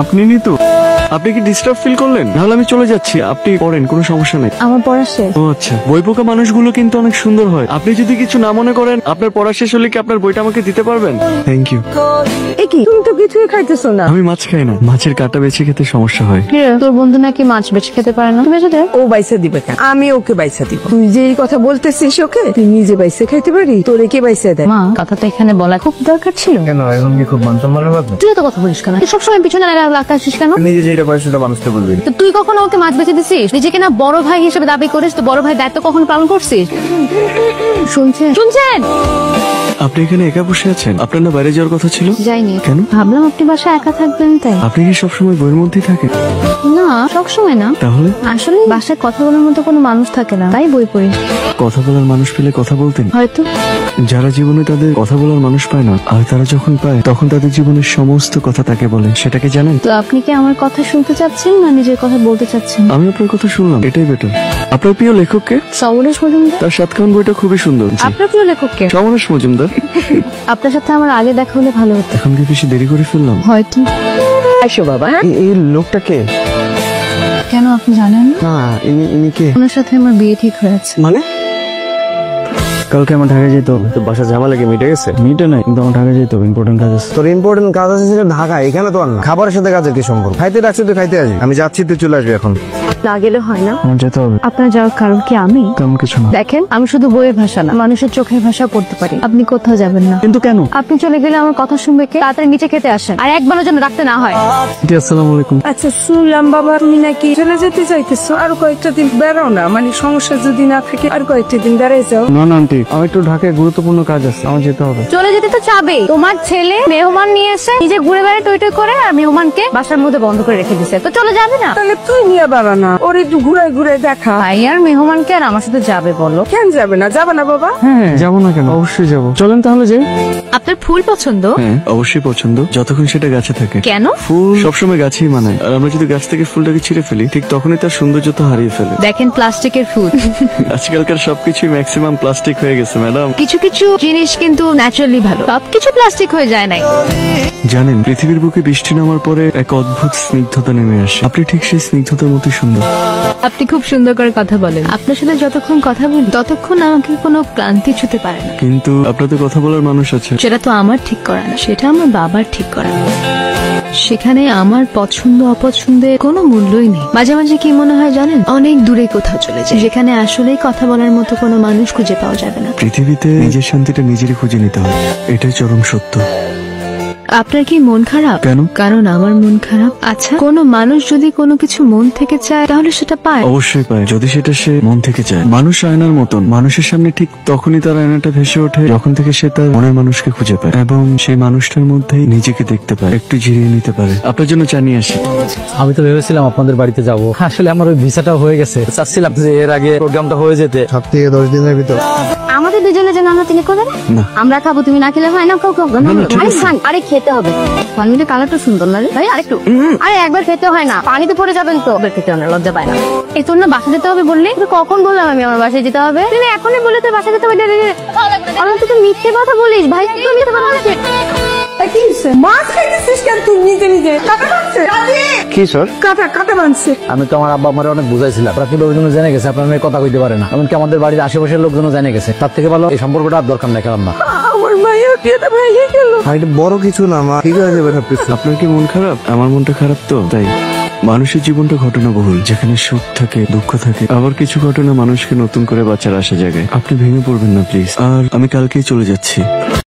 আপনি নিতু, আপনি কি ডিস্টার্ব ফিল করলেন? নাহলে আমি চলে যাচ্ছি, আপনি পড়েন, কোনো সমস্যা নেই। আমার পড়া শেষ। ও আচ্ছা, বই পোকা মানুষগুলো কিন্তু অনেক সুন্দর হয়। আপনি যদি কিছু না মনে করেন, আপনার পড়া শেষ হলে কি আপনার বইটা আমাকে দিতে পারবেন? Thank you. কি তুমি তো কিছুই খাইতেছো না? আমি মাছ খাই না, মাছের কাঁটা বেছে খেতে সমস্যা হয়। তোর বন্ধু নাকি মাছ বেছে খেতে পারে না, বেছে দে। ও বাইসা দিবে কেন? আমি ওকে বাইসা দিব। তুই যে এই কথা বলতেছিস ওকে, তুই নিজে বাইসা খাইতে পারি, তোরে কে বাইসা দেয়? মা, কথাটা এখানে বলা খুব দরকার ছিল। কেন এখন কি খুব মান সম্মানের ব্যাপার? তুই তো কথা বলিস কেন? তুই সবসময় পিছনে লাগতে আসিস কেন? নিজে যেটা পারে সেটা মানুষকে বলবি। তো তুই কখনো ওকে মাছ বেছে দিছিস? নিজেকে না বড় ভাই হিসেবে দাবি করিস, তো বড় ভাই দায়িত্ব কখন পালন করছিস? শুনছেন? আপনি এখানে একা বসে আছেন? আপনার না বাইরে যাওয়ার কথা ছিল? যাইনি। কেন? ভাবলাম আপনি বাসায় একা থাকবেন তাই। আপনি কি সবসময় বইয়ের মধ্যেই থাকেন? না, সবসময় না। তাহলে? আসলে বাসায় কথা বলার মতো কোনো মানুষ থাকে না, তাই বই পড়ি। কথা বলার মানুষ পেলে কথা বলতেন? হয়তো। যারা জীবনে তাদের কথা বলার মানুষ পায় না, আর তারা যখন পায় তখন তাদের জীবনের সমস্ত কথা তাকে বলে, সেটা কি জানেন? তো আপনি কি আমার কথা শুনতে চাচ্ছেন না নিজের কথা বলতে চাচ্ছেন? আমি আপনার কথা শুনলাম, এটাই বেটার। আপনার প্রিয় লেখককে? সমরেশ মজুমদার। তার সাতখান বইটা খুবই সুন্দর। আপনার প্রিয় লেখককে? সমরেশ মজুমদার। আপনার সাথে আমার আগে দেখা হলে ভালো হতো। এখন কি বেশি দেরি করে ফেললাম? হয়তো। আসো বাবা। এই লোকটাকে? কেন, আপনি জানেন না? না, ইনি কে? ওনার সাথে আমার বিয়ে ঠিক হয়েছে। মানে? কালকে আমার ঢাকায় যেতে হবে। তো বাসা ঝামেলা কি মিটে গেছে? মিটে নাই, কিন্তু আমার ঢাকায় যেতে হবে, ইম্পর্টেন্ট কাজ আছে। তোর ইম্পর্টেন্ট কাজ আছে সেটা ঢাকা, এখানে তো আর না। খাবারের সাথে কাজের কি সম্পর্ক? খাইতে ডাকছি তুই খাইতে আসবি, আমি যাচ্ছি তুই চলে আসবি এখন। না গেলে হয় না? আমার যেতে হবে। আপনার যাওয়ার কারণ কি আমি? তেমন কিছু না। দেখেন, আমি শুধু বইয়ের ভাষা না, মানুষের চোখের ভাষা পড়তে পারি। আপনি কোথাও যাবেন না। কিন্তু কেন? আপনি চলে গেলে আমার কথা শুনবে কে? তাড়াতাড়ি নিচে খেতে আসেন, আর একবারের জন্য রাখতে না হয়। আসসালামু আলাইকুম। আচ্ছা, শুনলাম বাবা তুমি নাকি চলে যেতে চাইতেছো, আর কয়েকটা দিন বেড়াও না, মানে সমস্যা যদি না থাকে আর কয়েকটা দিন বেড়াই যাও। না না আন্টি, আমার একটু ঢাকায় গুরুত্বপূর্ণ কাজ আছে, আমার যেতে হবে। চলে যেতে তো চাবে। তোমার ছেলে মেহমান নিয়ে এসে নিজে ঘুরে বেড়ায় টই টই করে, আর মেহমানকে বাসার মধ্যে বন্ধ করে রেখে দিছে, তো চলে যাবে না? তাহলে তুই নিয়ে বেড়া না, ওর একটু ঘুরে ঘুরে দেখা। ভাই আর মেহমানকে আর আমার সাথে যাবে বলো? কেন যাবে না? যাবে না বাবা? হ্যাঁ, যাবো না কেন, অবশ্যই যাবো। চলেন তাহলে যাই। আপনার ফুল পছন্দ? হ্যাঁ, অবশ্যই পছন্দ, যতক্ষণ সেটা গাছে থাকে। কেন? ফুল সবসময় গাছেই মানায়, আর আমরা যদি গাছ থেকে ফুলটাকে ছিঁড়ে ফেলি, ঠিক তখনই তার সৌন্দর্যতা হারিয়ে ফেলে। দেখেন, প্লাস্টিকের ফুল। আজকালকার সবকিছুই ম্যাক্সিমাম প্লাস্টিক হয়ে গেছে ম্যাডাম। কিছু কিছু জিনিস কিন্তু ন্যাচারালি ভালো, সবকিছু প্লাস্টিক হয়ে যায় নাই। জানেন, পৃথিবীর বুকে বৃষ্টি নামার পরে এক অদ্ভুত স্নিগ্ধতা নেমে আসে। আপনি ঠিক সেই স্নিগ্ধতার মতো সুন্দর। আপনি খুব সুন্দর করে কথা বলেন। আপনার সাথে যতক্ষণ কথা বলি ততক্ষণ আমাকে কোনো ক্লান্তি ছুতে পারে না। কিন্তু আপনার তো কথা বলার মানুষ আছে। সেটা তো আমার ঠিক করা না, সেটা আমার বাবার ঠিক করা। সেখানে আমার পছন্দ অপছন্দের কোনো মূল্যই নেই। মাঝে মাঝে কি মনে হয় জানেন, অনেক দূরে কোথাও চলে যায়, যেখানে আসলেই কথা বলার মতো কোনো মানুষ খুঁজে পাওয়া যাবে না। পৃথিবীতে নিজের শান্তিটা নিজেরই খুঁজে নিতে হয়, এটাই চরম সত্য। আপনার কি মন খারাপ? কেন? কারণ আমার মন খারাপ। আচ্ছা, কোনো মানুষ যদি কোনো কিছু মন থেকে চায় তাহলে সেটা পায়? অবশ্যই পায়, যদি সেটা সে মন থেকে চায়। মানুষ আয়নার মতন, মানুষের সামনে ঠিক তখনই তার আয়নাটা ভেসে ওঠে যখন থেকে সে তার মনের মানুষকে খুঁজে পায়, এবং সেই মানুষটার মধ্যেই নিজেকে দেখতে পায়, একটু জিরিয়ে নিতে পারে। আপনার জন্য জানিয়ে আসি। আমি তো ভেবেছিলাম আপনাদের বাড়িতে যাব, আসলে আমার ওই ভিসাটা হয়ে গেছে। চাচ্ছিলাম যে এর আগে প্রোগ্রামটা হয়ে যেতে। 7 থেকে 10 দিনের ভিতর। আমাদের দুজনে যে নানা তিনি করবে না। আমরা খাবো, তুমি না খেলে হয় না। না, ঠিক আছে। আরে খেতে হবে, পানিটা কালারটা সুন্দর না রে ভাই, আরেকটু। আরে একবার খেতে হয় না, পানিতে পড়ে যাবেন তো। একবার খেতে হয় না, লজ্জা পায় না। এই তোর না বাসা যেতে হবে বললি, কখন বললাম আমি আমার বাসায় যেতে হবে? তুমি এখনই বলে তোর বাসা যেতে হবে। তুই তো মিথ্যে কথা বলিস ভাই, তুই মিথ্যে কথা বলিস। কি হইছে? মাছ খাইতেছিস কেন তুই নিজে নিজে? কাটা বানছে কি স্যার? কাটা বানছে। আমি তো আমার আব্বা আমার অনেক বুঝাইছিলাম, আপনার লোকজন জেনে গেছে আপনার মেয়ে কথা কইতে পারে না, এমনকি আমাদের বাড়ির আশেপাশের লোকজন জেনে গেছে। তার থেকে ভালো এই সম্পর্কটা আর দরকার নাই, খেলাম না। আমার মায়ের বিয়েটা ভেঙে গেল। আর এটা বড় কিছু না মা, ঠিক হয়ে যাবে সবকিছু। আপনার কি মন খারাপ? আমার মনটা খারাপ তো তাই। মানুষের জীবনটা ঘটনাবহুল, যেখানে সুখ থাকে, দুঃখ থাকে, আবার কিছু ঘটনা মানুষকে নতুন করে বাঁচার আশা জাগায়। আপনি ভেঙে পড়বেন না প্লিজ। আর আমি কালকেই চলে যাচ্ছি।